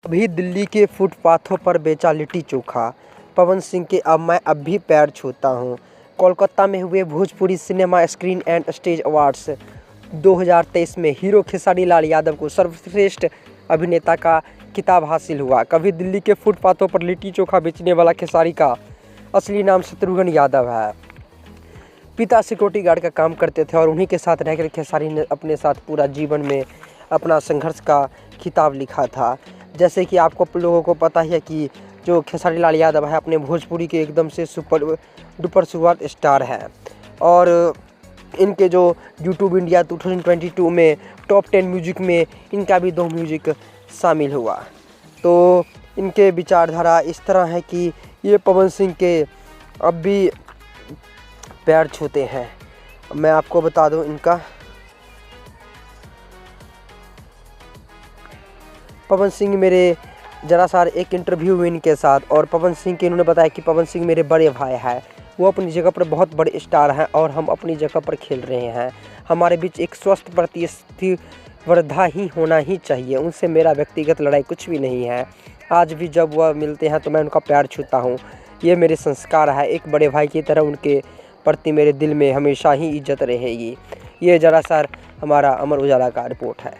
अभी दिल्ली के फुटपाथों पर बेचा लिट्टी चोखा। पवन सिंह के अब भी पैर छूता हूँ। कोलकाता में हुए Bhojpuri cinema screen and stage awards 2023 में हीरो खेसारी लाल यादव को सर्वश्रेष्ठ अभिनेता का खिताब हासिल हुआ। कभी दिल्ली के फुटपाथों पर लिट्टी चोखा बेचने वाला खेसारी का असली नाम शत्रुघ्न यादव है। पिता सिक्योरिटी गार्ड का काम करते थे और उन्हीं के साथ रहकर खेसारी ने अपने साथ पूरा जीवन में अपना संघर्ष का खिताब लिखा था। जैसे कि आपको लोगों को पता ही है कि जो खेसारी लाल यादव है अपने भोजपुरी के एकदम से सुपर डुपर सुपर स्टार है और इनके जो यूट्यूब इंडिया 2022 में टॉप 10 म्यूजिक में इनका भी 2 म्यूजिक शामिल हुआ। तो इनके विचारधारा इस तरह है कि ये पवन सिंह के अब भी पैर छूते हैं। मैं आपको बता दूं इनका पवन सिंह मेरे जरा सा एक इंटरव्यू हुई इनके साथ और पवन सिंह के इन्होंने बताया कि पवन सिंह मेरे बड़े भाई हैं। वो अपनी जगह पर बहुत बड़े स्टार हैं और हम अपनी जगह पर खेल रहे हैं। हमारे बीच एक स्वस्थ प्रतिस्पर्धा ही होना ही चाहिए। उनसे मेरा व्यक्तिगत लड़ाई कुछ भी नहीं है। आज भी जब वह मिलते हैं तो मैं उनका पैर छूता हूँ। ये मेरे संस्कार है। एक बड़े भाई की तरह उनके प्रति मेरे दिल में हमेशा ही इज्जत रहेगी। ये जरा सा हमारा अमर उजाला का रिपोर्ट है।